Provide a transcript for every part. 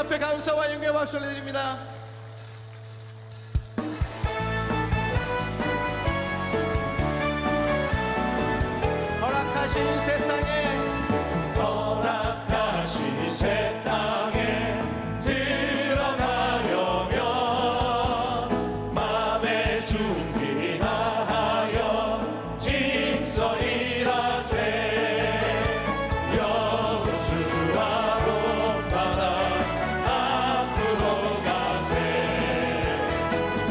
앞에 감사와 영광의 박수를 드립니다. 허락하신 새 땅에 들어가려면 마음의 준비 다하여 힘써 일하세. 여호수아 온 바다 앞으로 가세.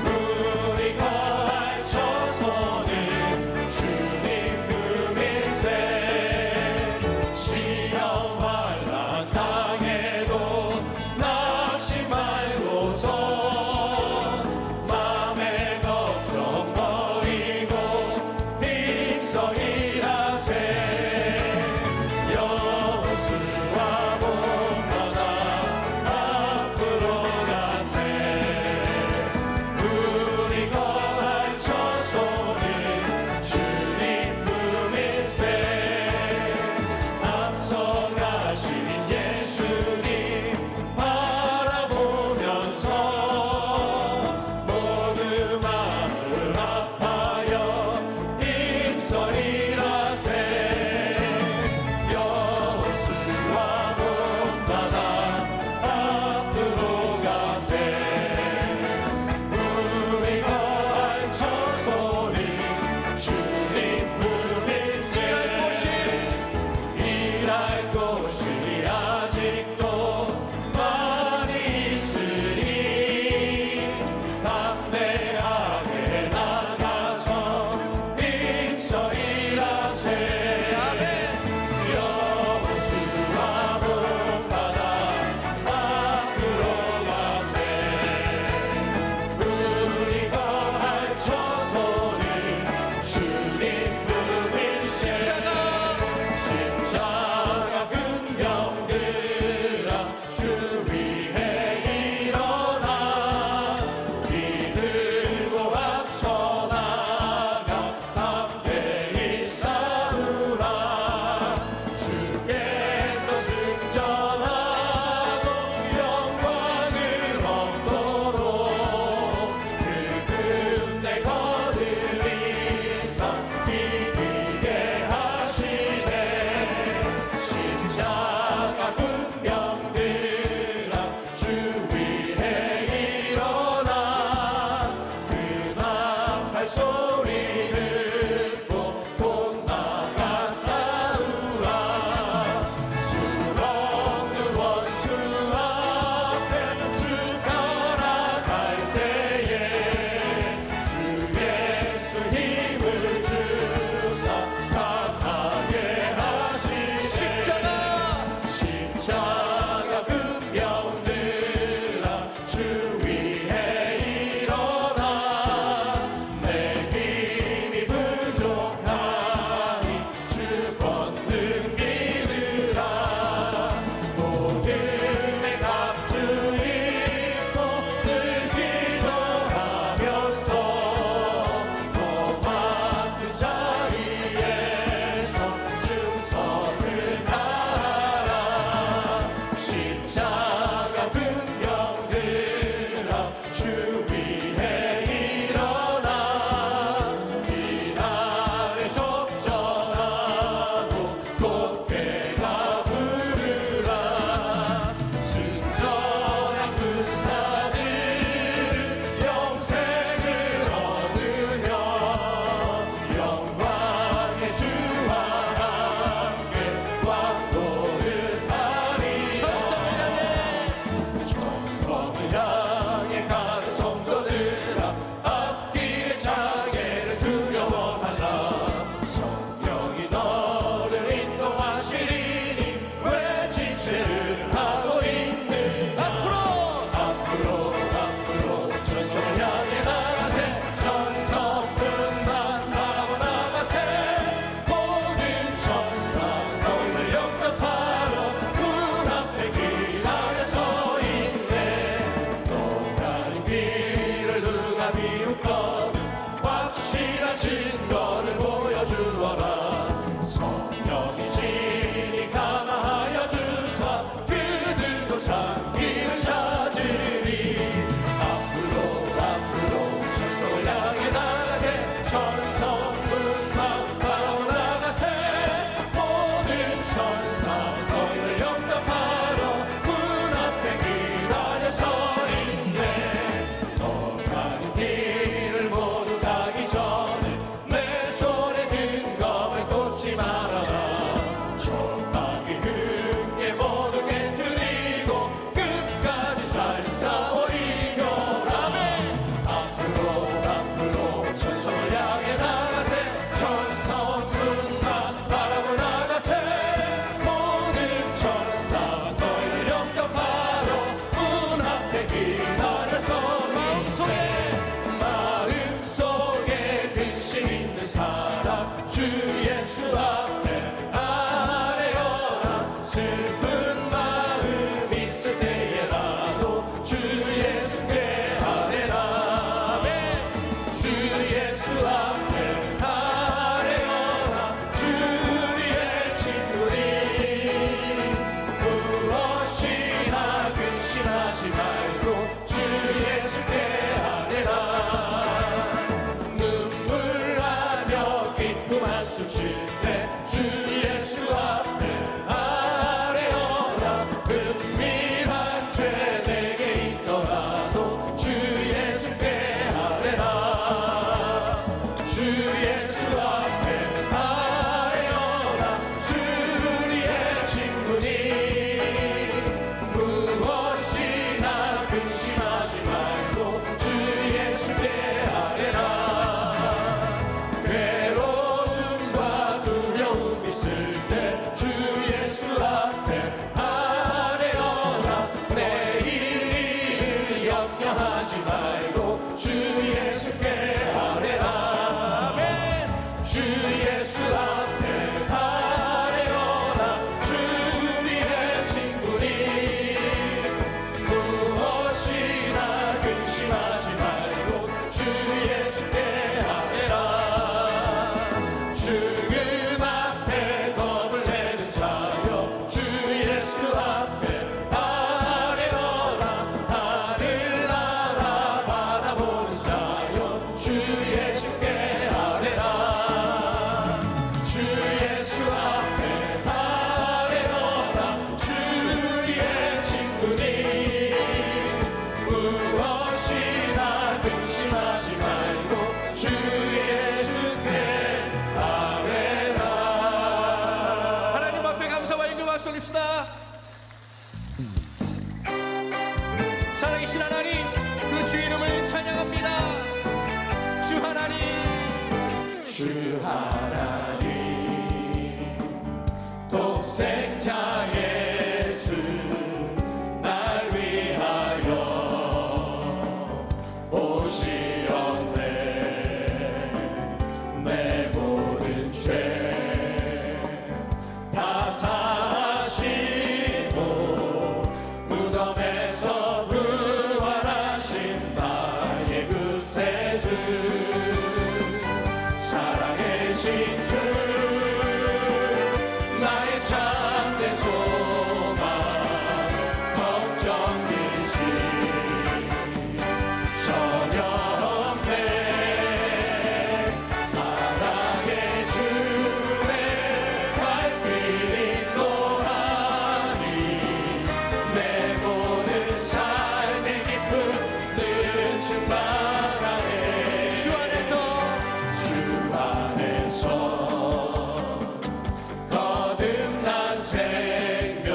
우리 거할 처소는 주님 품일세. 박수 올립시다. 살아계신 하나님, 그 주 이름을 찬양합니다. 주 하나님, 주 하나님, 독생자 예수 날 위하여 오시었네. 내 모든 죄 다 사시고 무덤에서 부활하신 나의 구세주, 살아계신 주, 나의 참된 소망, 걱정 근심 전혀 없네. 사랑의 주의 발길 인도하니 내 모든 삶의 기쁨 늘 충만하네. 주 안에서 거듭난 생명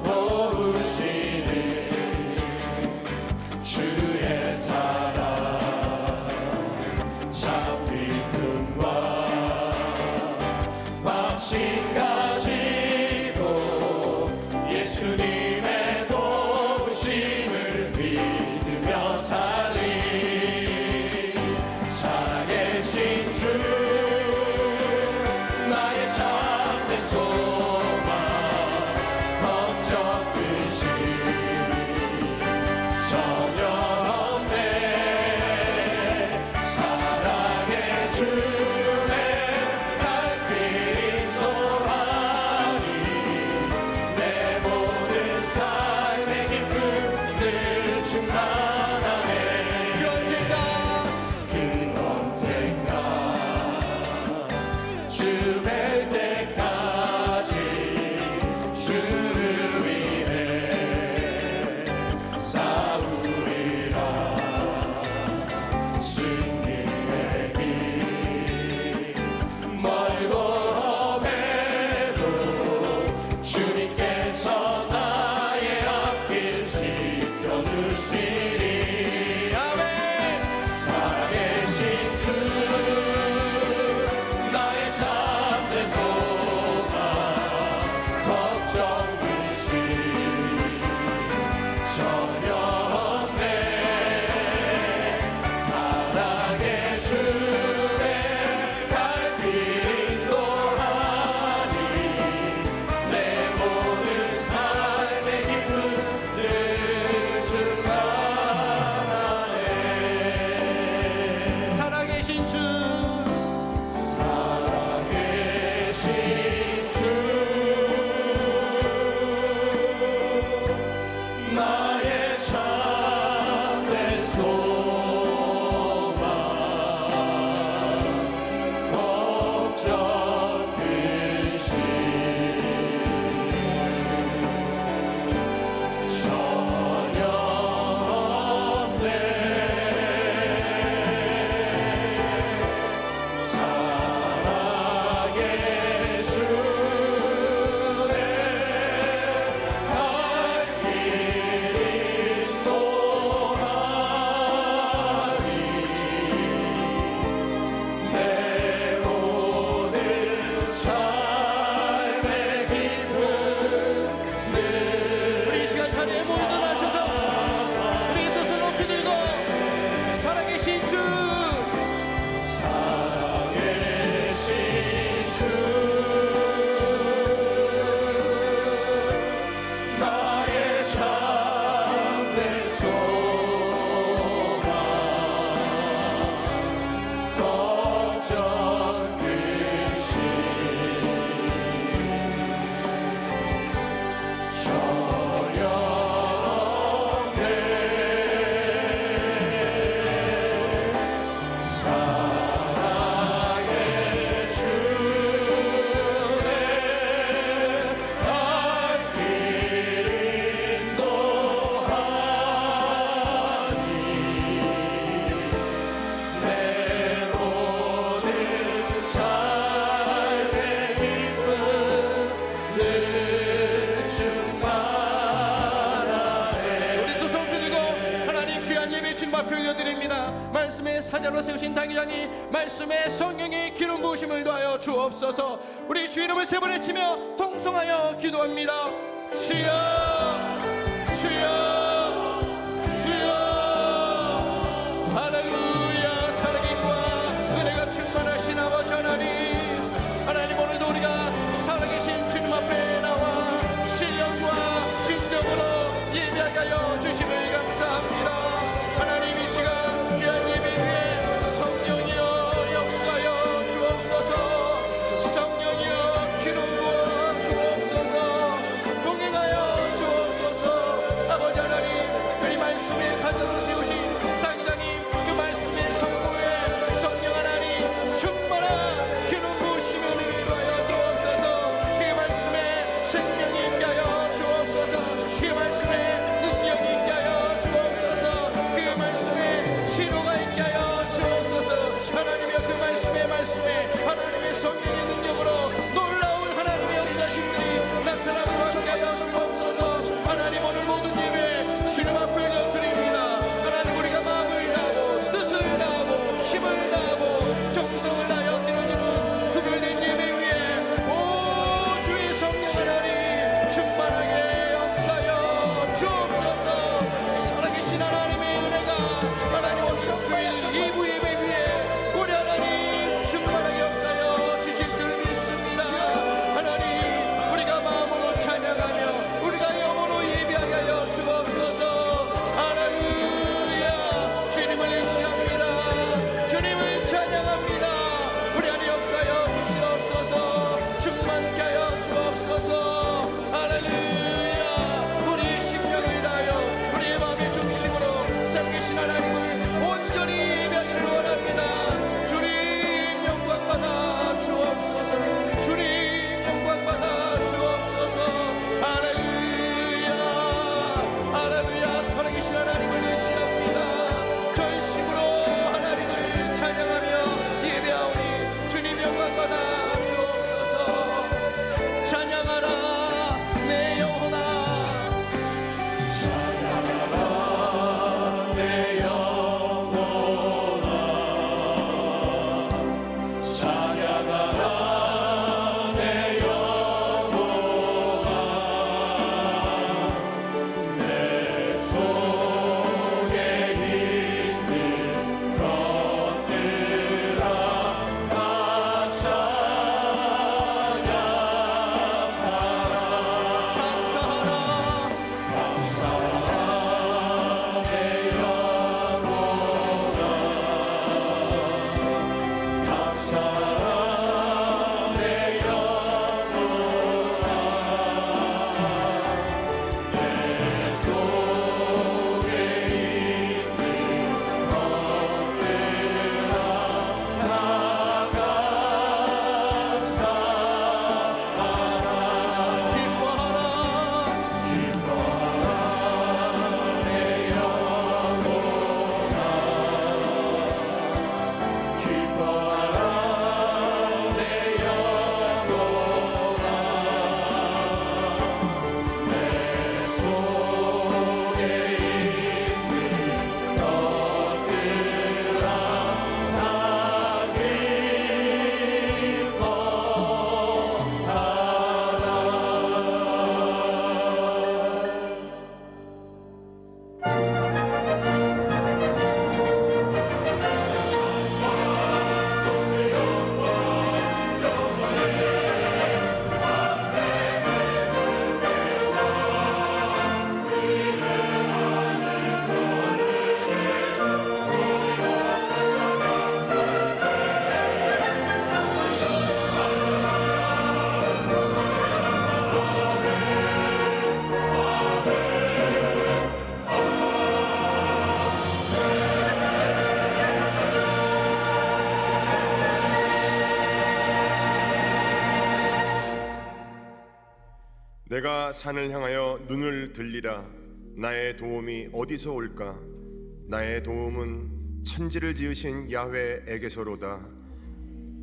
도우시는 주의 사랑, 잡힌 눈과 확신 가지고 예수님의 도우심을 믿으며 살리 살아계신 주, 나의 참된 소망, 걱정 근심 전혀 없네. 사랑의 주의 발길 인도하니 말씀의 사자로 세우신 당회장님 말씀의 성령의 기름 부으심을 더하여 주옵소서. 우리 주 이름을 세 번 외치며 통성하여 기도합니다. 주여 주여 주여. 할렐루야. 사랑님과 은혜가 충만하신 아버지 하나님, 하나님 오늘도 우리가 살아계신 주님 앞에 나와 신령과 진정으로 예배하게 하여 주심을 감사합니다. 하나님 이 시간 귀한 예배 위에 성령이여 역사하여 주옵소서. 성령이여 기름 부어 주옵소서. 동행하여 주옵소서. 아버지 하나님, 특별히 말씀의 사자로 세우신 당장님 그 말씀의 성부에 성령 하나님 충만한 기름 부으시며 은혜를 더하여 주옵소서. 그 말씀에 생명이 있게 하여 주옵소서. 그 말씀에 능력이 있게 하여 주옵소서. 그 말씀에 신호가 있게 하여 주옵소서. 하나님이여 그 말씀에 하나님의 성령의 능력으로 놀라운 하나님의 역사심들이 나타나고 함께 하여 주옵소서. 하나님 오늘 모든 예배 주님 앞에 드립니다. 하나님 우리가 마음을 다하고 뜻을 다하고 힘을 다하고 정성을 다하여 드려지는 구별된 예배 위에 오 주의 성령 하나님 충만하게 역사여 주옵소서. 살아계신 하나님의 은혜가 하나님 오늘 주일 2부 예배 위에 우리 하나님 충만하게 역사여 주실 줄 믿습니다. 하나님 우리가 마음으로 찬양하며 우리가 영으로 예배하게 하여 주옵소서. 할렐루야. 주님을 의지합니다. 주님을 찬양합니다. 우리 안에 역사여 주시옵소서. 충만케 하여 주옵소서. 할렐루야. 우리의 심령을 다하여 우리의 마음의 중심으로 살아계신 하나님을 온전히 예배하기를 원합니다. 주님 영광 받아 주옵소서. 주님 영광 받아 주옵소서. 할렐루야. 할렐루야. 살아계신 하나님을 의지합니다. 전심으로 하나님을 찬양하며 예배하오니 주님 영광 받아 주옵소서. 찬양하라 내 영혼아. 내 영혼아 찬양하라. 내 영혼아 내 속에 있는 것들아 다 찬양하라. 감사하라. 감사하라. 내 영혼아 감사하라. 내 영혼아 내 속에 있는 것들아 다 감사하라. 기뻐하라. 기뻐하라. 내 영혼아 기뻐하라. 내 영혼아 내 속에 있는 것들아 다 내가 산을 향하여 눈을 들리라. 나의 도움이 어디서 올까? 나의 도움은 천지를 지으신 야훼에게서로다.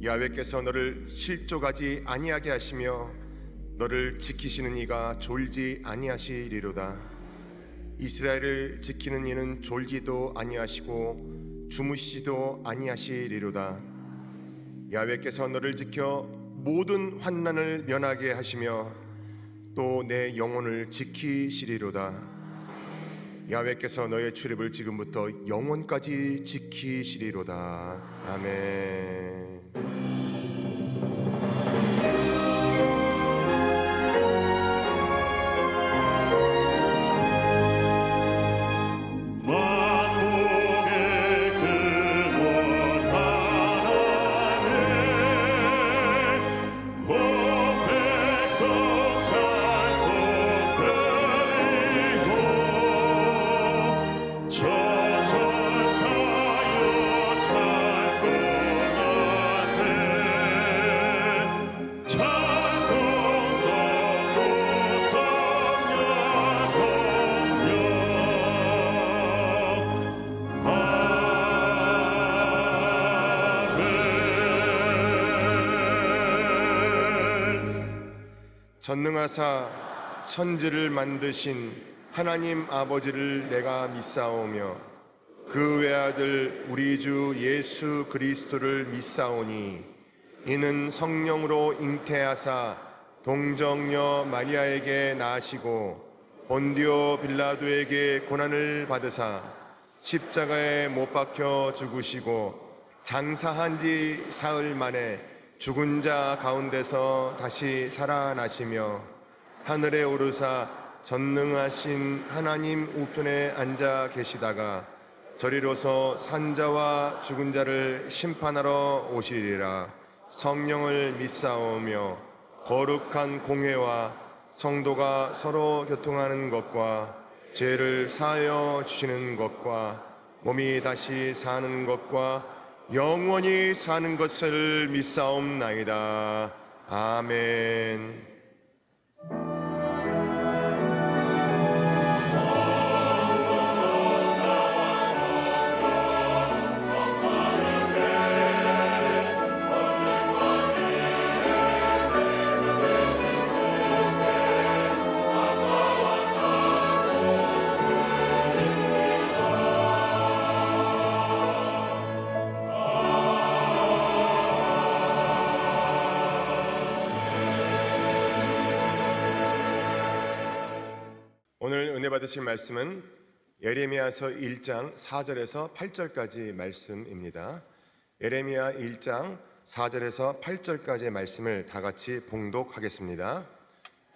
야훼께서 너를 실족하지 아니하게 하시며 너를 지키시는 이가 졸지 아니하시리로다. 이스라엘을 지키는 이는 졸지도 아니하시고 주무시지도 아니하시리로다. 야훼께서 너를 지켜 모든 환난을 면하게 하시며 또 내 영혼을 지키시리로다. 야훼께서 너의 출입을 지금부터 영원까지 지키시리로다. 아멘. 만국의 근원 하나님 온 백성 찬송 드리고 천천사여 찬송하세. 찬송 성도 성녀 성령 전능하사 천지를 만드신 하나님 아버지를 내가 믿사오며 그 외아들 우리 주 예수 그리스도를 믿사오니 이는 성령으로 잉태하사 동정녀 마리아에게 나시고 본디오 빌라도에게 고난을 받으사 십자가에 못 박혀 죽으시고 장사한 지 사흘 만에 죽은 자 가운데서 다시 살아나시며 하늘에 오르사 전능하신 하나님 우편에 앉아 계시다가 저리로서 산자와 죽은 자를 심판하러 오시리라. 성령을 믿사오며 거룩한 공회와 성도가 서로 교통하는 것과 죄를 사하여 주시는 것과 몸이 다시 사는 것과 영원히 사는 것을 믿사옵나이다. 아멘. 오늘 은혜 받으실 말씀은 예레미야서 1장 4절에서 8절까지 말씀입니다. 예레미야 1장 4절에서 8절까지의 말씀을 다 같이 봉독하겠습니다.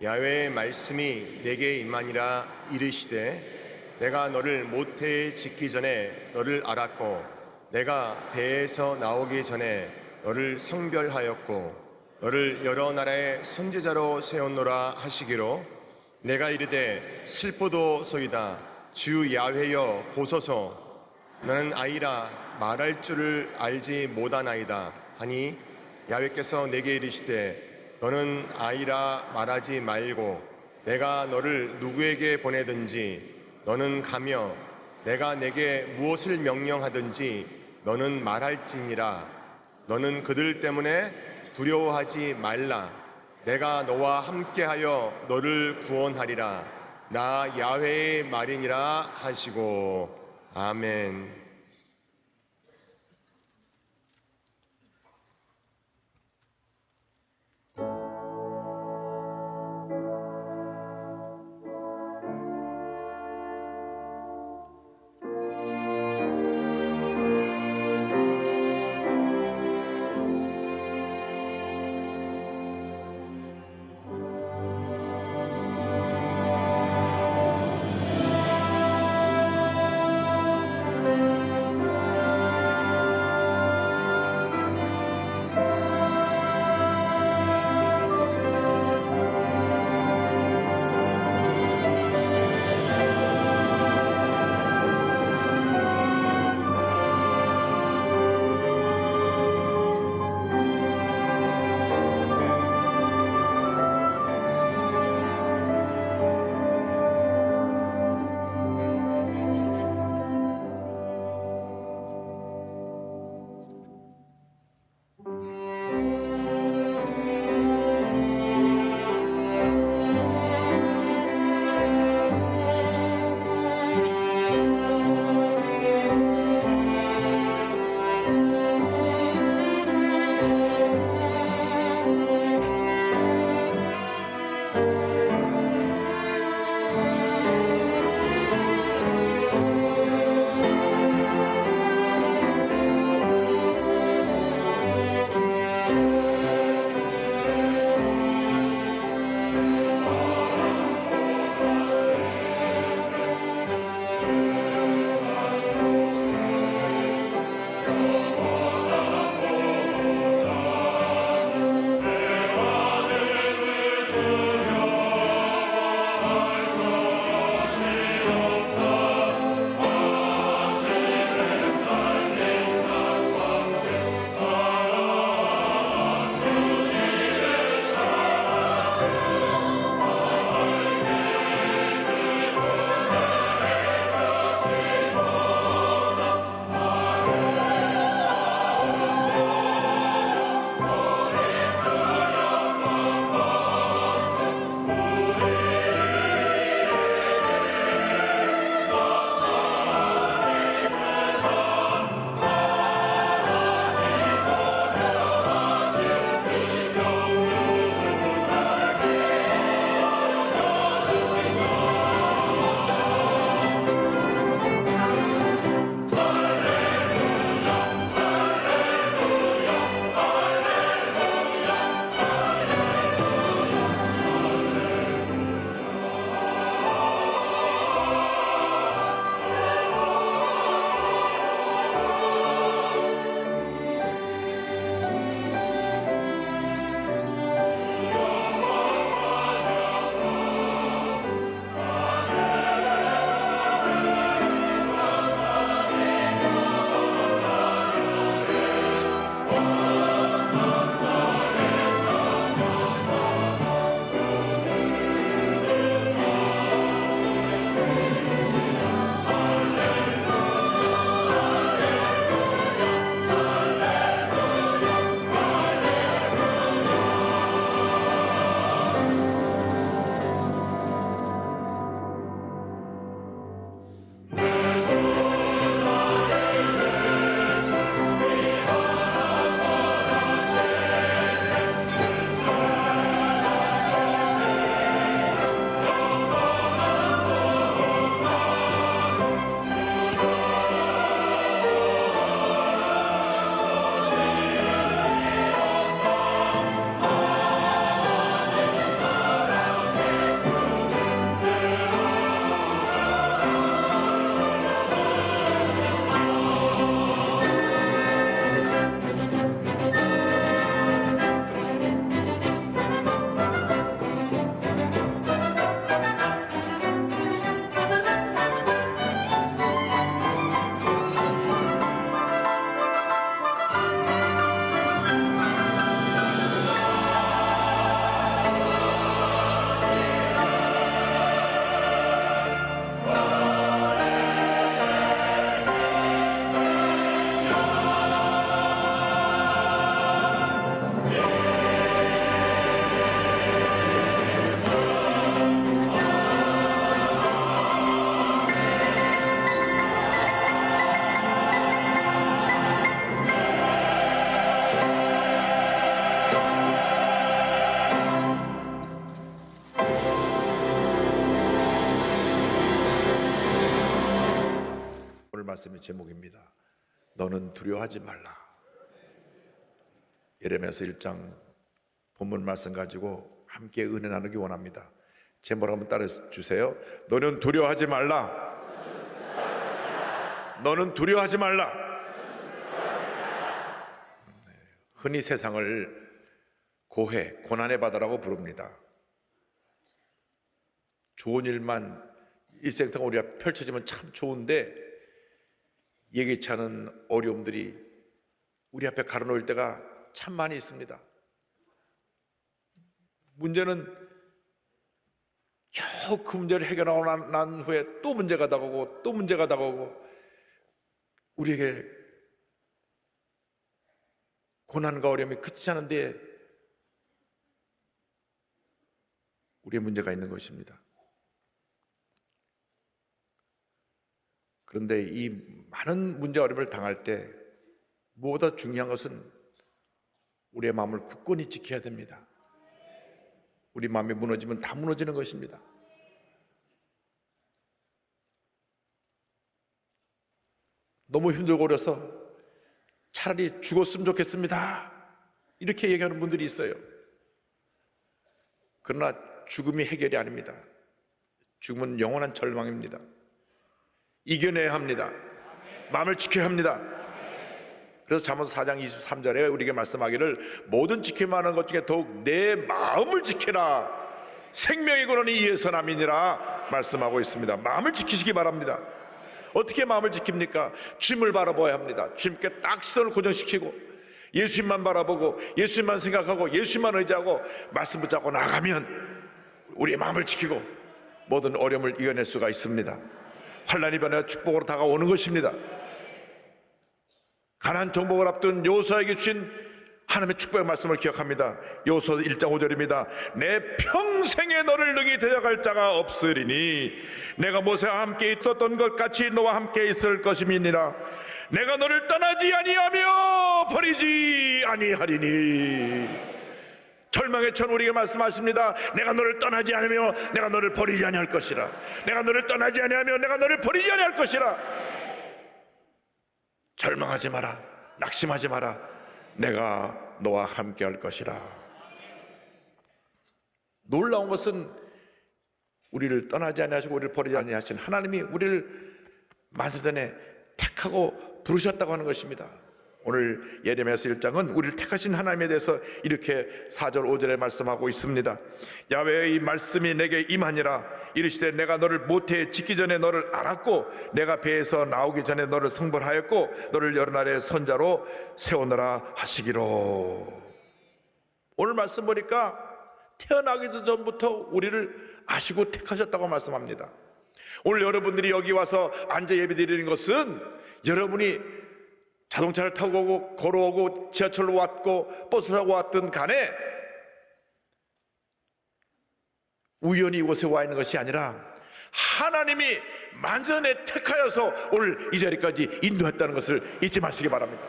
야훼의 말씀이 내게 임하니라. 이르시되 내가 너를 모태에 짓기 전에 너를 알았고 내가 배에서 나오기 전에 너를 성별하였고 너를 여러 나라의 선지자로 세웠노라 하시기로 내가 이르되 슬프도소이다. 주 야훼여 보소서. 나는 아이라 말할 줄을 알지 못하나이다 하니 야훼께서 내게 이르시되 너는 아이라 말하지 말고 내가 너를 누구에게 보내든지 너는 가며 내가 내게 무엇을 명령하든지 너는 말할지니라. 너는 그들 때문에 두려워하지 말라. 내가 너와 함께하여 너를 구원하리라. 나 야훼의 말이니라 하시고. 아멘. 오늘 말씀의 제목입니다. 너는 두려워하지 말라. 예레미야서 1장 본문 말씀 가지고 함께 은혜 나누기 원합니다. 제목 한번 따라 주세요. 너는 두려워하지 말라. 너는 두려워하지 말라. 흔히 세상을 고해, 고난의 바다라고 부릅니다. 좋은 일만 일생동 우리가 펼쳐지면 참 좋은데 예기치 않은 어려움들이 우리 앞에 가로놓일 때가 참 많이 있습니다. 문제는 겨우 그 문제를 해결하고 난 후에 또 문제가 다가오고 또 문제가 다가오고 우리에게 고난과 어려움이 그치지 않은데 우리의 문제가 있는 것입니다. 그런데 이 많은 문제 어려움을 당할 때 무엇보다 중요한 것은 우리의 마음을 굳건히 지켜야 됩니다. 우리 마음이 무너지면 다 무너지는 것입니다. 너무 힘들고 어려서 차라리 죽었으면 좋겠습니다. 이렇게 얘기하는 분들이 있어요. 그러나 죽음이 해결이 아닙니다. 죽음은 영원한 절망입니다. 이겨내야 합니다. 마음을 지켜야 합니다. 그래서 잠언 4장 23절에 우리에게 말씀하기를 모든 지킬 만한 것 중에 더욱 내 마음을 지켜라. 생명의 근원이 이에서 남이니라 말씀하고 있습니다. 마음을 지키시기 바랍니다. 어떻게 마음을 지킵니까? 주님을 바라봐야 합니다. 주님께 딱 시선을 고정시키고 예수님만 바라보고 예수님만 생각하고 예수님만 의지하고 말씀 붙잡고 나가면 우리의 마음을 지키고 모든 어려움을 이겨낼 수가 있습니다. 환난이 변하여 축복으로 다가오는 것입니다. 가나안 정복을 앞둔 여호수아에게 주신 하나님의 축복의 말씀을 기억합니다. 여호수아 1장 5절입니다. 내 평생에 너를 능히 데려갈 자가 없으리니 내가 모세와 함께 있었던 것 같이 너와 함께 있을 것임이니라. 내가 너를 떠나지 아니하며 버리지 아니하리니. 절망의 천 우리에게 말씀하십니다. 내가 너를 떠나지 않으며 내가 너를 버리지 아니할 것이라. 내가 너를 떠나지 아니하며 내가 너를 버리지 아니할 것이라. 절망하지 마라. 낙심하지 마라. 내가 너와 함께 할 것이라. 놀라운 것은 우리를 떠나지 아니하시고 우리를 버리지 아니하신 하나님이 우리를 만세전에 택하고 부르셨다고 하는 것입니다. 오늘 예레미야서 1장은 우리를 택하신 하나님에 대해서 이렇게 4절 5절에 말씀하고 있습니다. 야훼의 이 말씀이 내게 임하니라. 이르시되 내가 너를 모태에 짓기 전에 너를 알았고 내가 배에서 나오기 전에 너를 성벌하였고 너를 여러 나라의 선자로 세우노라 하시기로. 오늘 말씀 보니까 태어나기 전부터 우리를 아시고 택하셨다고 말씀합니다. 오늘 여러분들이 여기 와서 앉아 예배드리는 것은 여러분이 자동차를 타고 오고 걸어오고 지하철로 왔고 버스를 타고 왔든 간에 우연히 이곳에 와 있는 것이 아니라 하나님이 만전에 택하여서 오늘 이 자리까지 인도했다는 것을 잊지 마시기 바랍니다.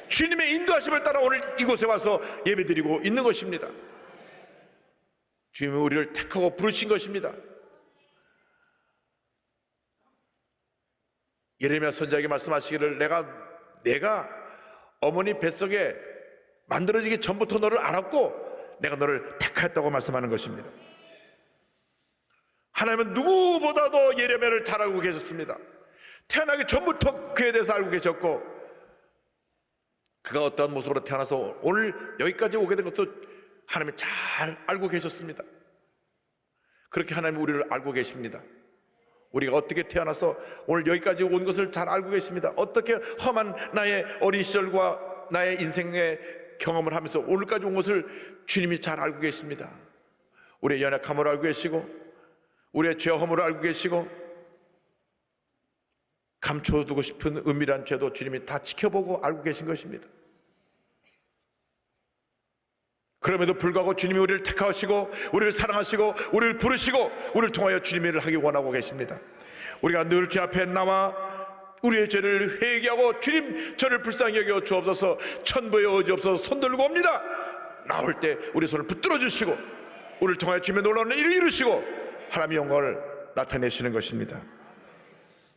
주님의 인도하심을 따라 오늘 이곳에 와서 예배드리고 있는 것입니다. 주님이 우리를 택하고 부르신 것입니다. 예레미야 선지자에게 말씀하시기를 내가 어머니 뱃속에 만들어지기 전부터 너를 알았고 내가 너를 택하였다고 말씀하는 것입니다. 하나님은 누구보다도 예레미야를 잘 알고 계셨습니다. 태어나기 전부터 그에 대해서 알고 계셨고 그가 어떠한 모습으로 태어나서 오늘 여기까지 오게 된 것도 하나님이 잘 알고 계셨습니다. 그렇게 하나님이 우리를 알고 계십니다. 우리가 어떻게 태어나서 오늘 여기까지 온 것을 잘 알고 계십니다. 어떻게 험한 나의 어린 시절과 나의 인생의 경험을 하면서 오늘까지 온 것을 주님이 잘 알고 계십니다. 우리의 연약함을 알고 계시고 우리의 죄 허물을 알고 계시고 감춰두고 싶은 은밀한 죄도 주님이 다 지켜보고 알고 계신 것입니다. 그럼에도 불구하고 주님이 우리를 택하시고 우리를 사랑하시고 우리를 부르시고 우리를 통하여 주님의 일을 하기 원하고 계십니다. 우리가 늘 주 앞에 나와 우리의 죄를 회개하고 주님 저를 불쌍히 여겨 주옵소서. 천부의 의지 없어서 손 들고 옵니다. 나올 때 우리 손을 붙들어 주시고 우리를 통하여 주님의 놀라운 일을 이루시고 하나님의 영광을 나타내시는 것입니다.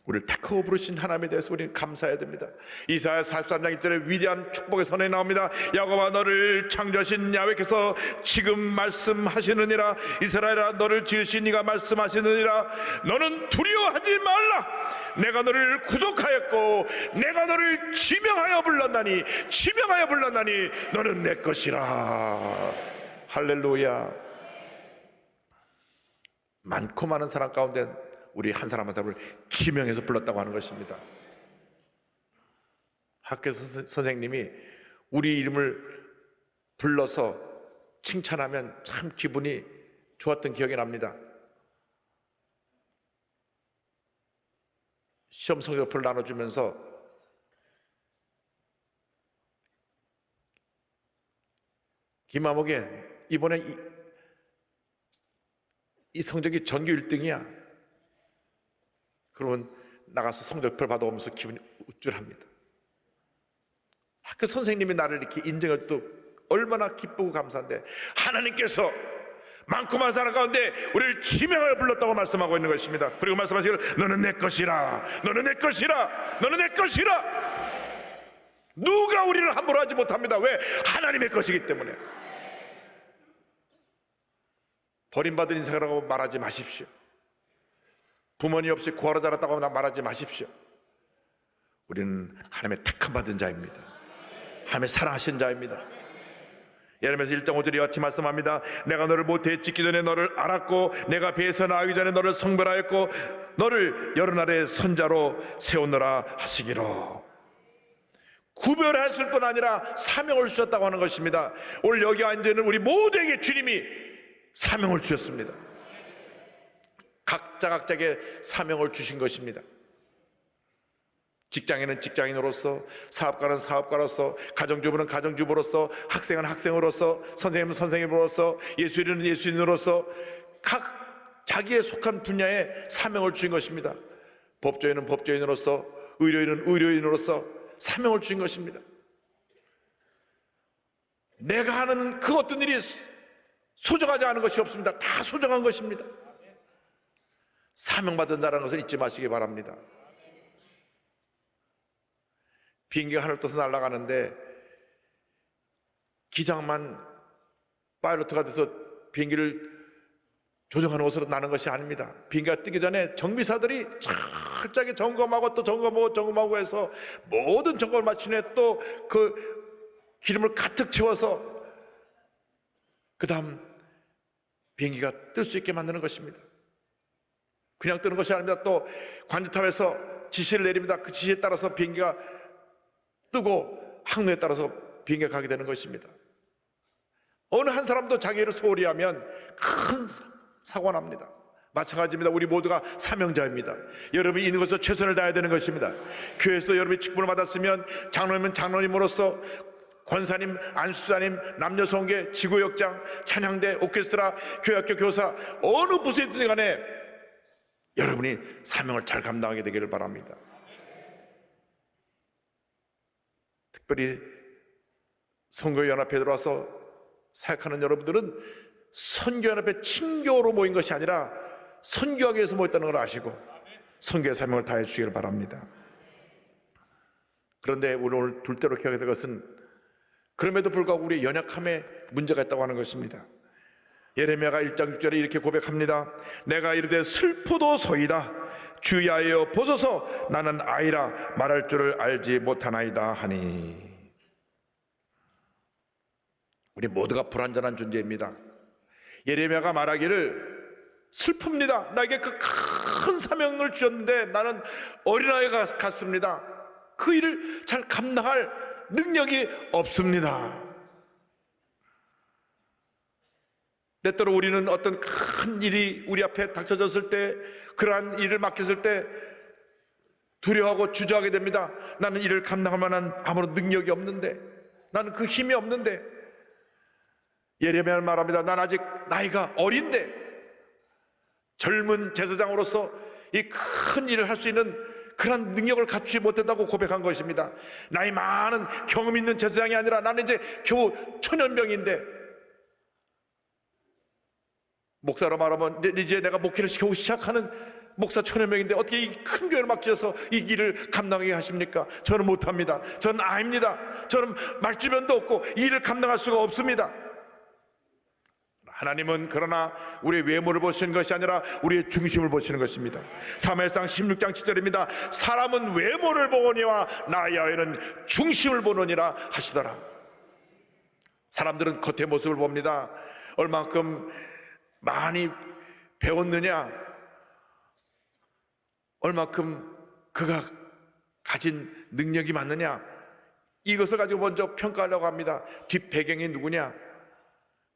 우리를 택하고 부르신 하나님에 대해서 우리는 감사해야 됩니다. 이사야 43장 1절에 위대한 축복의 선언이 나옵니다. 야곱아 너를 창조하신 야훼께서 지금 말씀하시느니라. 이스라엘아 너를 지으신 이가 말씀하시느니라. 너는 두려워하지 말라. 내가 너를 구속하였고 내가 너를 지명하여 불렀나니 너는 내 것이라. 할렐루야. 많고 많은 사람 가운데 우리 한 사람 한 사람을 지명해서 불렀다고 하는 것입니다. 학교 선생님이 우리 이름을 불러서 칭찬하면 참 기분이 좋았던 기억이 납니다. 시험 성적표를 나눠주면서 김아목에 이번에 이 성적이 전교 1등이야. 그러면 나가서 성적표를 받아오면서 기분이 우쭐합니다. 학교 선생님이 나를 이렇게 인정할 때도 얼마나 기쁘고 감사한데, 하나님께서 많고 많은 사람 가운데 우리를 지명하여 불렀다고 말씀하고 있는 것입니다. 그리고 말씀하시기를 너는 내 것이라, 너는 내 것이라, 너는 내 것이라. 누가 우리를 함부로 하지 못합니다. 왜? 하나님의 것이기 때문에. 버림받은 인생이라고 말하지 마십시오. 부모님 없이 구하러 자랐다고 말하지 마십시오. 우리는 하나님의 택함 받은 자입니다. 하나님의 사랑하신 자입니다. 예레미야서 1장 5절에 이와 같이 말씀합니다. 내가 너를 모태에 짓기 전에 너를 알았고 내가 배에서 나오기 전에 너를 성별하였고 너를 여러 날의 선자로 세우노라 하시기로. 구별했을 뿐 아니라 사명을 주셨다고 하는 것입니다. 오늘 여기 앉아있는 우리 모두에게 주님이 사명을 주셨습니다. 각자에게 사명을 주신 것입니다. 직장인은 직장인으로서, 사업가는 사업가로서, 가정주부는 가정주부로서, 학생은 학생으로서, 선생님은 선생님으로서, 예수인은 예수인으로서 각 자기에 속한 분야에 사명을 주신 것입니다. 법조인은 법조인으로서, 의료인은 의료인으로서 사명을 주신 것입니다. 내가 하는 그 어떤 일이 소중하지 않은 것이 없습니다. 다 소중한 것입니다. 사명받은 자라는 것을 잊지 마시기 바랍니다. 비행기가 하늘 떠서 날아가는데 기장만 파일럿가 돼서 비행기를 조종하는 것으로 나는 것이 아닙니다. 비행기가 뜨기 전에 정비사들이 철저하게 점검하고 또 점검하고 해서 모든 점검을 마친 후에 또 그 기름을 가득 채워서 그 다음 비행기가 뜰 수 있게 만드는 것입니다. 그냥 뜨는 것이 아닙니다. 또 관제탑에서 지시를 내립니다. 그 지시에 따라서 비행기가 뜨고 항로에 따라서 비행기가 가게 되는 것입니다. 어느 한 사람도 자기 일을 소홀히 하면 큰 사고가 납니다. 마찬가지입니다. 우리 모두가 사명자입니다. 여러분이 있는 곳에서 최선을 다해야 되는 것입니다. 교회에서 여러분이 직분을 받았으면 장로님은 장로님으로서, 권사님, 안수사님, 남녀성계, 지구역장, 찬양대, 오케스트라, 교회학교 교사, 어느 부서에 있든 간에 여러분이 사명을 잘 감당하게 되기를 바랍니다. 특별히 선교연합회에 들어와서 사역하는 여러분들은 선교연합회 친교로 모인 것이 아니라 선교하기 위해서 모였다는 걸 아시고 선교의 사명을 다해 주시길 바랍니다. 그런데 우리 오늘 둘째로 기억해야 될 것은 그럼에도 불구하고 우리의 연약함에 문제가 있다고 하는 것입니다. 예레미야가 1장 6절에 이렇게 고백합니다. 내가 이르되 슬프도소이다. 주야여 보소서 나는 아이라 말할 줄을 알지 못하나이다 하니. 우리 모두가 불완전한 존재입니다. 예레미야가 말하기를 슬픕니다. 나에게 그 큰 사명을 주셨는데 나는 어린아이가 같습니다. 그 일을 잘 감당할 능력이 없습니다. 때때로 우리는 어떤 큰 일이 우리 앞에 닥쳐졌을 때, 그러한 일을 맡겼을 때 두려워하고 주저하게 됩니다. 나는 이를 감당할 만한 아무런 능력이 없는데, 나는 그 힘이 없는데. 예레미야는 말합니다. 난 아직 나이가 어린데 젊은 제사장으로서 이 큰 일을 할 수 있는 그런 능력을 갖추지 못했다고 고백한 것입니다. 나이 많은 경험 있는 제사장이 아니라 나는 이제 겨우 초년병인데, 목사로 말하면 이제 내가 목회를 겨우 시작하는 목사 1000여 명인데 어떻게 이 큰 교회를 맡기셔서 이 일을 감당하게 하십니까? 저는 못합니다. 저는 아닙니다. 저는 말주변도 없고 이 일을 감당할 수가 없습니다. 하나님은 그러나 우리의 외모를 보시는 것이 아니라 우리의 중심을 보시는 것입니다. 사무엘상 16장 7절입니다. 사람은 외모를 보거니와 나 야훼는 중심을 보느니라 하시더라. 사람들은 겉의 모습을 봅니다. 얼만큼 많이 배웠느냐, 얼만큼 그가 가진 능력이 많느냐, 이것을 가지고 먼저 평가하려고 합니다. 뒷 배경이 누구냐.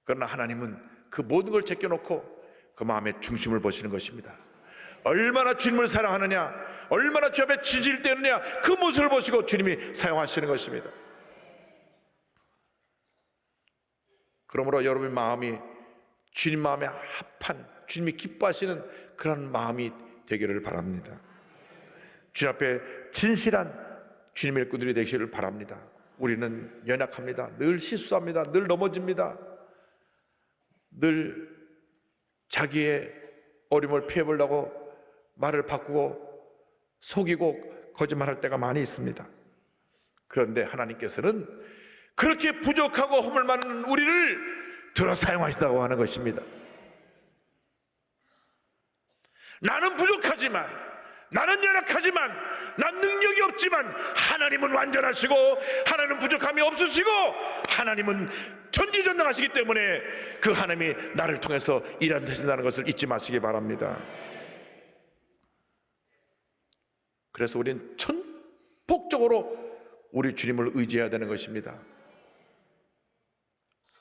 그러나 하나님은 그 모든 걸 제껴놓고 그 마음의 중심을 보시는 것입니다. 얼마나 주님을 사랑하느냐, 얼마나 주 앞에 지질 때느냐, 그 모습을 보시고 주님이 사용하시는 것입니다. 그러므로 여러분의 마음이 주님 마음에 합한, 주님이 기뻐하시는 그런 마음이 되기를 바랍니다. 주님 앞에 진실한 주님의 일꾼들이 되시기를 바랍니다. 우리는 연약합니다. 늘 실수합니다. 늘 넘어집니다. 늘 자기의 어려움을 피해보려고 말을 바꾸고 속이고 거짓말할 때가 많이 있습니다. 그런데 하나님께서는 그렇게 부족하고 허물 많은 우리를 들어 사용하신다고 하는 것입니다. 나는 부족하지만, 나는 연약하지만, 난 능력이 없지만 하나님은 완전하시고 하나님은 부족함이 없으시고 하나님은 전지전능하시기 때문에 그 하나님이 나를 통해서 일하신다는 것을 잊지 마시기 바랍니다. 그래서 우리는 전폭적으로 우리 주님을 의지해야 되는 것입니다.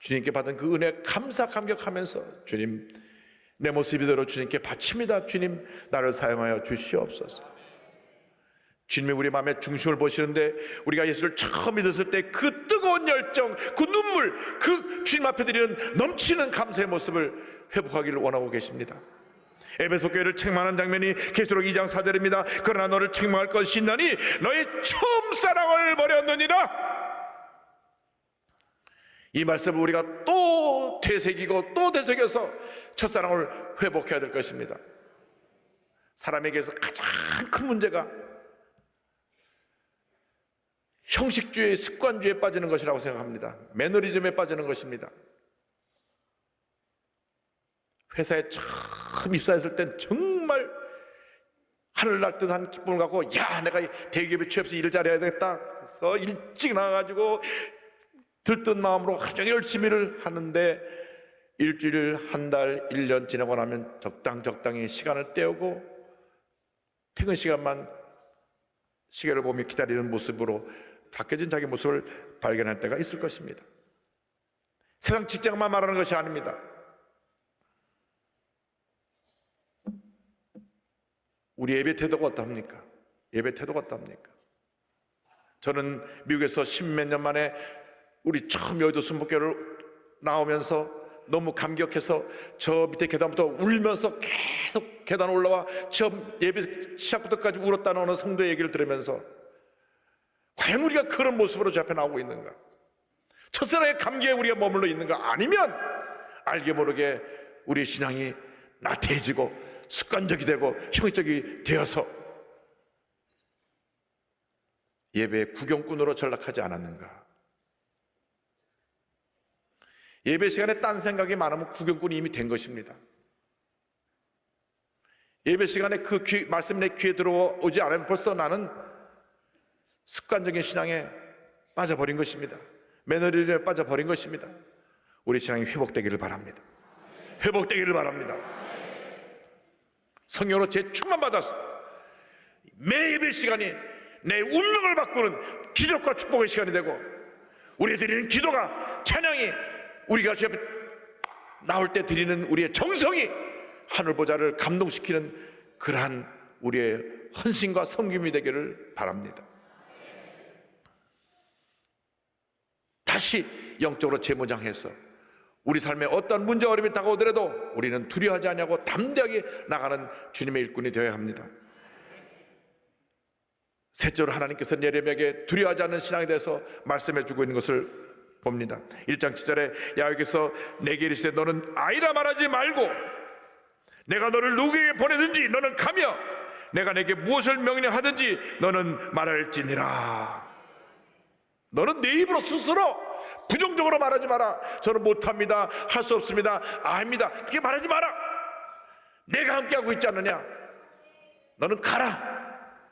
주님께 받은 그 은혜 감사 감격하면서 주님, 내 모습 이대로 주님께 바칩니다. 주님, 나를 사용하여 주시옵소서. 주님이 우리 마음의 중심을 보시는데 우리가 예수를 처음 믿었을 때 그 뜨거운 열정, 그 눈물, 그 주님 앞에 드리는 넘치는 감사의 모습을 회복하기를 원하고 계십니다. 에베소 교회를 책망하는 장면이 계시록 2장 4절입니다. 그러나 너를 책망할 것이 있나니 너의 처음 사랑을 버렸느니라. 이 말씀을 우리가 또 되새기고 또 되새겨서 첫사랑을 회복해야 될 것입니다. 사람에게서 가장 큰 문제가 형식주의, 습관주의에 빠지는 것이라고 생각합니다. 매너리즘에 빠지는 것입니다. 회사에 처음 입사했을 땐 정말 하늘 날 듯한 기쁨을 갖고, 야, 내가 대기업에 취업해서 일을 잘해야 되겠다. 그래서 일찍 나가가지고 들뜬 마음으로 하루 종일 열심히 일을 하는데 일주일, 한 달, 1년 지나고 나면 적당히 시간을 때우고 퇴근 시간만 시계를 보며 기다리는 모습으로 바뀌어진 자기 모습을 발견할 때가 있을 것입니다. 세상 직장만 말하는 것이 아닙니다. 우리 예배 태도가 어떻습니까? 예배 태도가 어떻습니까? 저는 미국에서 10몇 년 만에 우리 처음 여의도 순복교를 나오면서 너무 감격해서 저 밑에 계단부터 울면서 계속 계단 올라와 처음 예배 시작부터까지 울었다는 어느 성도의 얘기를 들으면서 과연 우리가 그런 모습으로 저 앞에 나오고 있는가? 첫사랑의 감기에 우리가 머물러 있는가? 아니면 알게 모르게 우리의 신앙이 나태해지고 습관적이 되고 형식적이 되어서 예배의 구경꾼으로 전락하지 않았는가? 예배 시간에 딴 생각이 많으면 구경꾼이 이미 된 것입니다. 예배 시간에 그 말씀 내 귀에 들어오지 않으면 벌써 나는 습관적인 신앙에 빠져버린 것입니다. 매너리즘에 빠져버린 것입니다. 우리 신앙이 회복되기를 바랍니다. 회복되기를 바랍니다. 성령으로 재충만 받아서 매 예배 시간이 내 운명을 바꾸는 기적과 축복의 시간이 되고 우리 드리는 기도가, 찬양이, 우리가 주 앞에 나올 때 드리는 우리의 정성이 하늘 보좌를 감동시키는 그러한 우리의 헌신과 섬김이 되기를 바랍니다. 다시 영적으로 재무장해서 우리 삶에 어떤 문제와 어려움이 다가오더라도 우리는 두려워하지 않냐고 담대하게 나가는 주님의 일꾼이 되어야 합니다. 셋째로 하나님께서 예레미야에게 두려워하지 않는 신앙에 대해서 말씀해 주고 있는 것을 봅니다. 1장 7절에 야훼께서 내게 이르시되 너는 아이라 말하지 말고 내가 너를 누구에게 보내든지 너는 가며 내가 내게 무엇을 명령하든지 너는 말할지니라. 너는 내 입으로 스스로 부정적으로 말하지 마라. 저는 못합니다, 할 수 없습니다, 아닙니다, 그렇게 말하지 마라. 내가 함께하고 있지 않느냐. 너는 가라.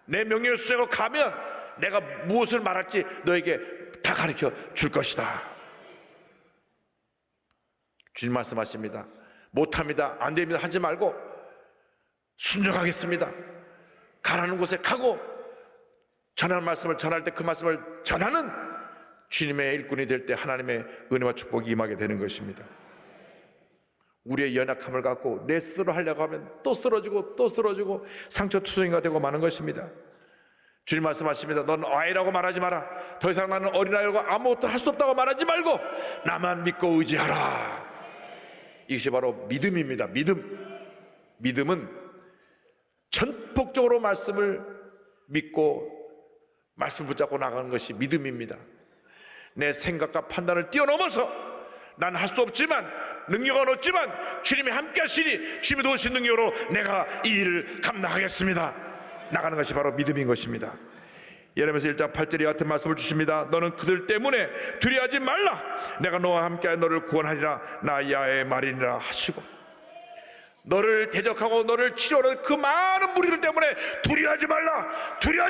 내 명령을 수행하고 가면 내가 무엇을 말할지 너에게 다 가르쳐 줄 것이다. 주님 말씀하십니다. 못합니다, 안 됩니다 하지 말고 순종하겠습니다. 가라는 곳에 가고 전하는 말씀을 전할 때 그 말씀을 전하는 주님의 일꾼이 될 때 하나님의 은혜와 축복이 임하게 되는 것입니다. 우리의 연약함을 갖고 내 스스로 하려고 하면 또 쓰러지고 또 쓰러지고 상처투성이가 되고 마는 것입니다. 주님 말씀하십니다. 넌 아이라고 말하지 마라. 더 이상 나는 어린아이라고 아무것도 할 수 없다고 말하지 말고 나만 믿고 의지하라. 이것이 바로 믿음입니다. 믿음은 전폭적으로 말씀을 믿고 말씀 붙잡고 나가는 것이 믿음입니다. 내 생각과 판단을 뛰어넘어서 난 할 수 없지만 능력은 없지만 주님이 함께 하시니 주님이 도우신 능력으로 내가 이 일을 감당하겠습니다. 나가는 것이 바로 믿음인 것입니다. 예레미야서 1장 8절에 같은 말씀을 주십니다. 너는 그들 때문에 두려워하지 말라. 내가 너와 함께 너를 구원하리라. 나 야훼의 말이니라 하시고, 너를 대적하고 너를 치료하는 그 많은 무리들 때문에 두려워하지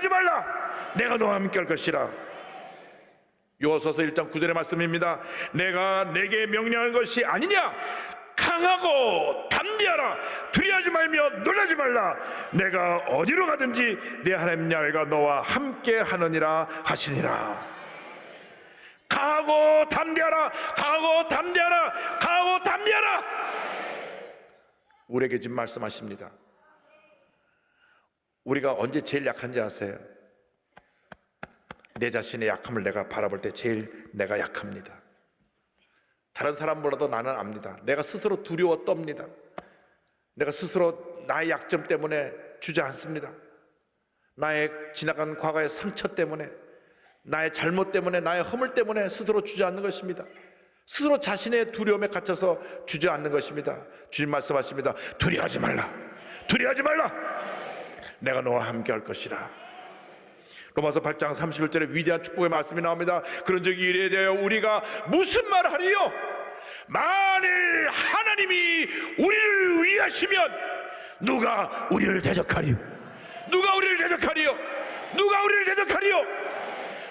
말라. 내가 너와 함께 할 것이라. 요호수아서 1장 9절의 말씀입니다. 내가 내게 명령한 것이 아니냐. 강하고 담대하라. 두려워하지 말며 놀라지 말라. 내가 어디로 가든지 내 하나님 야훼가 너와 함께 하느니라 하시니라. 강하고 담대하라. 우리에게 지금 말씀하십니다. 우리가 언제 제일 약한지 아세요? 내 자신의 약함을 내가 바라볼 때 제일 내가 약합니다. 다른 사람보다도 나는 압니다. 내가 스스로 두려워 떱니다. 내가 스스로 나의 약점 때문에 주저앉습니다. 나의 지나간 과거의 상처 때문에, 나의 잘못 때문에, 나의 허물 때문에 스스로 주저앉는 것입니다. 스스로 자신의 두려움에 갇혀서 주저앉는 것입니다. 주님 말씀하십니다. 두려워하지 말라. 내가 너와 함께 할 것이라. 로마서 8장 31절에 위대한 축복의 말씀이 나옵니다. 그런즉 이에 대하여 우리가 무슨 말을 하리요? 만일 하나님이 우리를 위하시면 누가 우리를 대적하리요?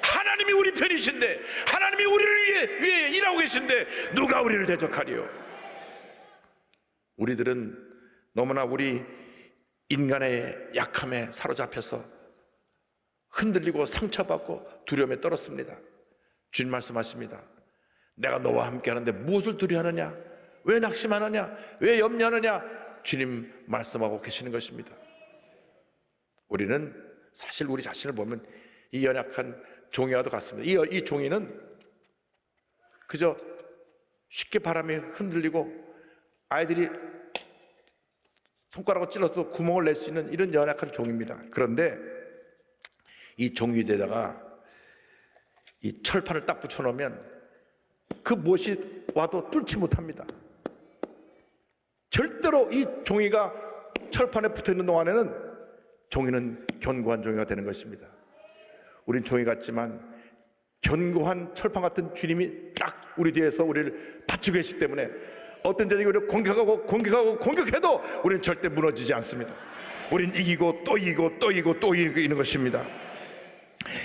하나님이 우리 편이신데, 하나님이 우리를 위해 일하고 계신데 누가 우리를 대적하리요? 우리들은 너무나 우리 인간의 약함에 사로잡혀서 흔들리고 상처받고 두려움에 떨었습니다. 주님 말씀하십니다. 내가 너와 함께 하는데 무엇을 두려워하느냐? 왜 낙심하느냐? 왜 염려하느냐? 주님 말씀하고 계시는 것입니다. 우리는 사실 우리 자신을 보면 이 연약한 종이와도 같습니다. 이 종이는 그저 쉽게 바람에 흔들리고 아이들이 손가락으로 찔러서 구멍을 낼 수 있는 이런 연약한 종입니다. 그런데 이 종이 위에다가 이 철판을 딱 붙여놓으면 그 무엇이 와도 뚫지 못합니다. 절대로 이 종이가 철판에 붙어있는 동안에는 종이는 견고한 종이가 되는 것입니다. 우린 종이 같지만 견고한 철판 같은 주님이 딱 우리 뒤에서 우리를 받치고 계시기 때문에 어떤 자들이 우리를 공격해도 우리는 절대 무너지지 않습니다. 우린 이기고 또 이기는 것입니다.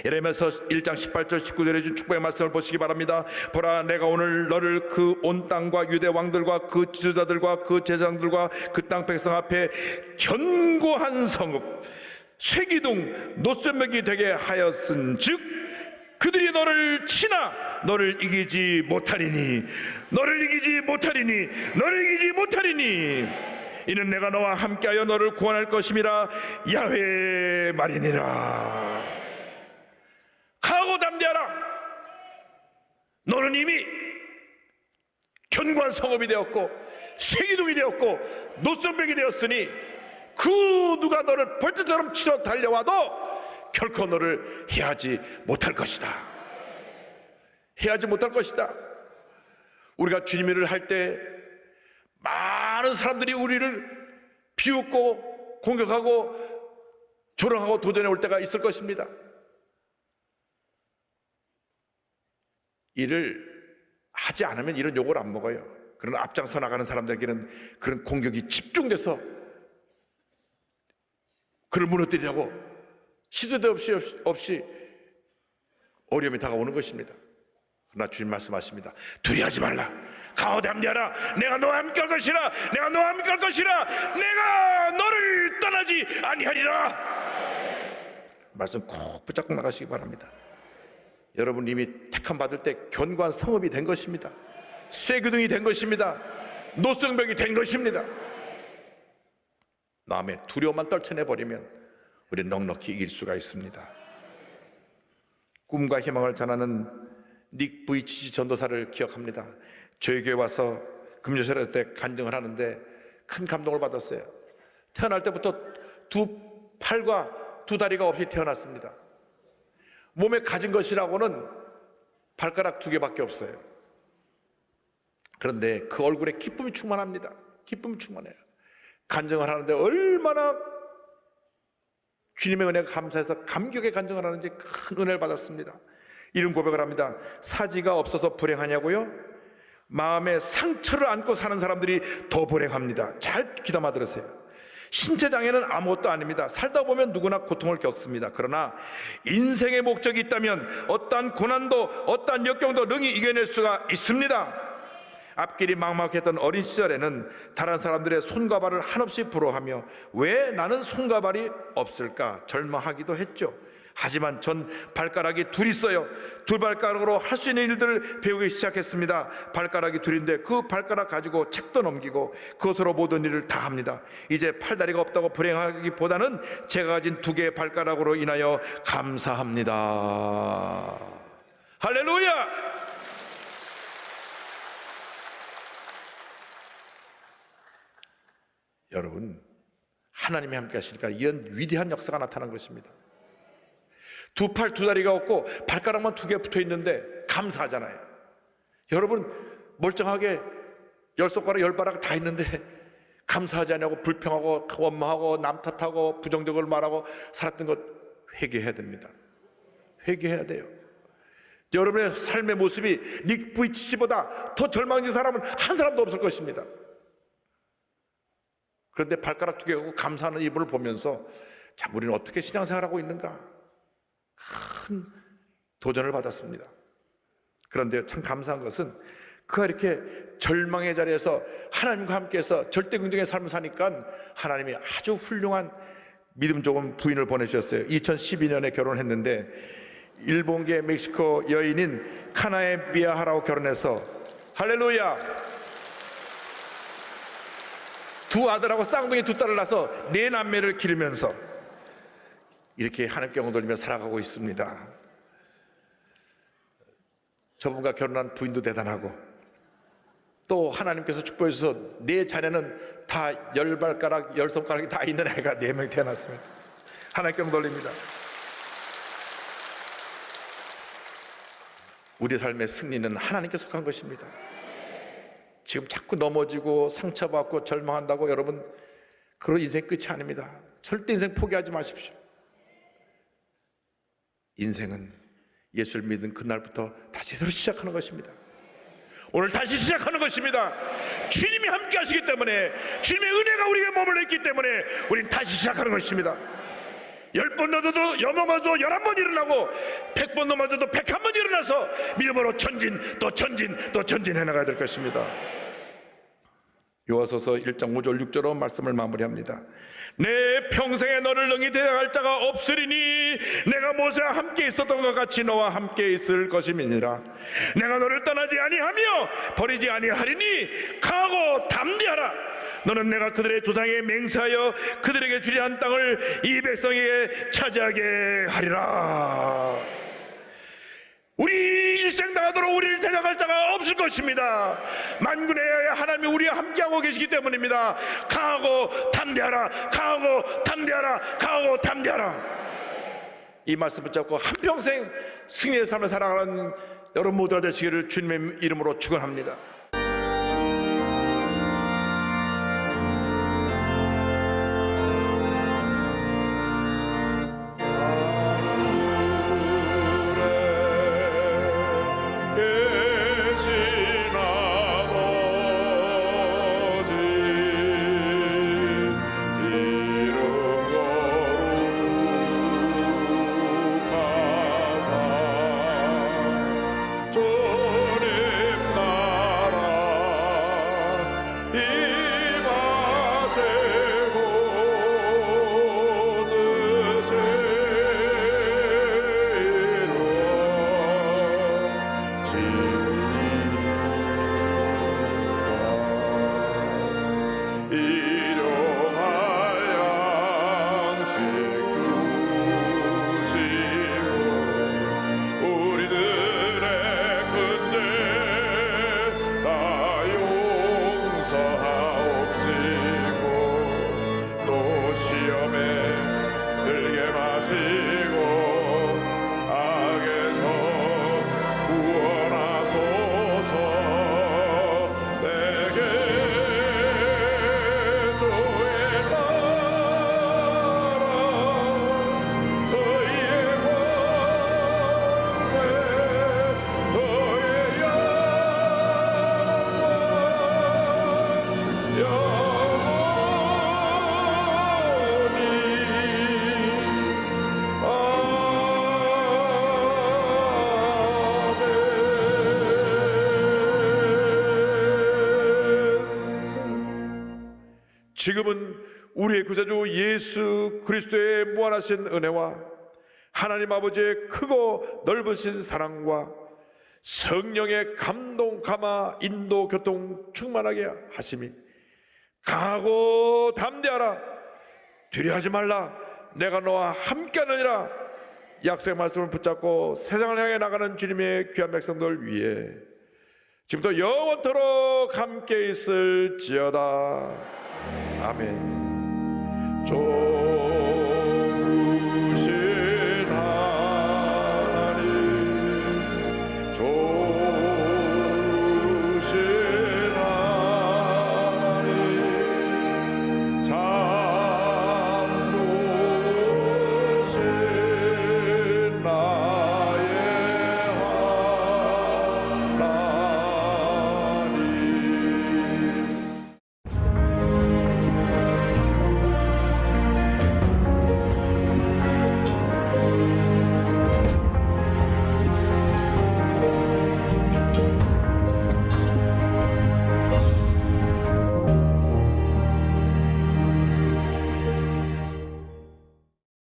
예레미야서 1장 18절 19절에 준 축복의 말씀을 보시기 바랍니다. 보라, 내가 오늘 너를 그 온 땅과 유대 왕들과 그 지도자들과 그 제사장들과 그 땅 백성 앞에 견고한 성읍 쇠기둥 노쇠벽이 되게 하였은즉 그들이 너를 치나 너를 이기지 못하리니 이는 내가 너와 함께하여 너를 구원할 것임이라. 야훼의 말이니라. 강하고 담대하라. 너는 이미 견고한 성읍이 되었고 쇠기둥이 되었고 노선벽이 되었으니 그 누가 너를 벌떼처럼 치러 달려와도 결코 너를 해하지 못할 것이다. 우리가 주님 일을 할 때 많은 사람들이 우리를 비웃고 공격하고 조롱하고 도전해 올 때가 있을 것입니다. 일을 하지 않으면 이런 욕을 안 먹어요. 그런 앞장서 나가는 사람들에게는 그런 공격이 집중돼서 그를 무너뜨리려고 시도도 없이 어려움이 다가오는 것입니다. 그러나 주님 말씀하십니다. 두려워하지 말라. 가오되 함께하라. 내가 너와 함께 할 것이라. 내가 너와 함께 할 것이라. 내가 너를 떠나지 아니하리라. 말씀 꼭 붙잡고 나가시기 바랍니다. 여러분 이미 택함 받을 때 견고한 성읍이 된 것입니다. 쇠기둥이 된 것입니다. 노성벽이 된 것입니다. 마음의 두려움만 떨쳐내버리면 우리는 넉넉히 이길 수가 있습니다. 꿈과 희망을 전하는 닉 부이치치 전도사를 기억합니다. 저희 교회 와서 금요일 때 간증을 하는데 큰 감동을 받았어요. 태어날 때부터 두 팔과 두 다리가 없이 태어났습니다. 몸에 가진 것이라고는 발가락 2개밖에 없어요. 그런데 그 얼굴에 기쁨이 충만합니다. 기쁨이 충만해요. 간증을 하는데 얼마나 주님의 은혜가 감사해서 감격의 간증을 하는지 큰 은혜를 받았습니다. 이런 고백을 합니다. 사지가 없어서 불행하냐고요? 마음에 상처를 안고 사는 사람들이 더 불행합니다. 잘 귀담아 들으세요. 신체 장애는 아무것도 아닙니다. 살다 보면 누구나 고통을 겪습니다. 그러나 인생의 목적이 있다면 어떠한 고난도 어떠한 역경도 능히 이겨낼 수가 있습니다. 앞길이 막막했던 어린 시절에는 다른 사람들의 손과 발을 한없이 부러워하며 왜 나는 손과 발이 없을까 절망하기도 했죠. 하지만 전 발가락이 둘 있어요. 두 발가락으로 할 수 있는 일들을 배우기 시작했습니다. 발가락이 둘인데 그 발가락 가지고 책도 넘기고 그것으로 모든 일을 다 합니다. 이제 팔다리가 없다고 불행하기보다는 제가 가진 2개의 발가락으로 인하여 감사합니다. 할렐루야! 여러분, 하나님이 함께 하시니까 이런 위대한 역사가 나타난 것입니다. 2팔 2다리가 없고 발가락만 2개 붙어 있는데 감사하잖아요. 여러분 멀쩡하게 10손가락 10발락 다 있는데 감사하지 않냐고 불평하고 원망하고 남 탓하고 부정적으로 말하고 살았던 것 회개해야 됩니다. 회개해야 돼요. 여러분의 삶의 모습이 닉 부이치치보다 더 절망진 사람은 한 사람도 없을 것입니다. 그런데 발가락 2개 갖고 감사하는 이분을 보면서 참 우리는 어떻게 신앙생활하고 있는가 큰 도전을 받았습니다. 그런데 참 감사한 것은 그가 이렇게 절망의 자리에서 하나님과 함께해서 절대 긍정의 삶을 사니까 하나님이 아주 훌륭한 믿음 좋은 부인을 보내주셨어요. 2012년에 결혼했는데 일본계 멕시코 여인인 카나에 미야하라고 결혼해서 할렐루야! 2 아들하고 쌍둥이 2딸을 낳아서 4남매를 기르면서 이렇게 하나님께 영광 돌리며 살아가고 있습니다. 저분과 결혼한 부인도 대단하고 또 하나님께서 축복해 주셔서 4자녀는 다 10발가락 10손가락이 다 있는 애가 4명이 태어났습니다. 하나님께 영광 돌립니다. 우리 삶의 승리는 하나님께 속한 것입니다. 지금 자꾸 넘어지고 상처받고 절망한다고 여러분 그런 인생 끝이 아닙니다. 절대 인생 포기하지 마십시오. 인생은 예수를 믿은 그날부터 다시 새로 시작하는 것입니다. 오늘 다시 시작하는 것입니다. 주님이 함께 하시기 때문에 주님의 은혜가 우리에게 머물러 있기 때문에 우리는 다시 시작하는 것입니다. 10번 넘어져도 11번 일어나고 100번 넘어져도 101번 일어나서 믿음으로 전진 또 전진 또 전진해 나가야 될 것입니다. 요하소서 1장 5절 6절로 말씀을 마무리합니다. 내 평생에 너를 능히 대항할 자가 없으리니 내가 모세와 함께 있었던 것 같이 너와 함께 있을 것임이니라. 내가 너를 떠나지 아니하며 버리지 아니하리니 강하고 담대하라. 너는 내가 그들의 조상에게 맹세하여 그들에게 주리라 한 땅을 이 백성에게 차지하게 하리라. 우리 일생 다하도록 우리를 대적할 자가 없을 것입니다. 만군의 하나님이 우리와 함께하고 계시기 때문입니다. 강하고 담대하라. 강하고 담대하라. 강하고 담대하라. 이 말씀 붙잡고 한평생 승리의 삶을 살아가는 여러분 모두가 되시기를 주님의 이름으로 축원합니다. 지금은 우리의 구세주 예수 그리스도의 무한하신 은혜와 하나님 아버지의 크고 넓으신 사랑과 성령의 감동, 감화, 인도, 교통 충만하게 하심이 강하고 담대하라, 두려워하지 말라, 내가 너와 함께하느니라 약속의 말씀을 붙잡고 세상을 향해 나가는 주님의 귀한 백성들 위해 지금부터 영원토록 함께 있을지어다. 아멘.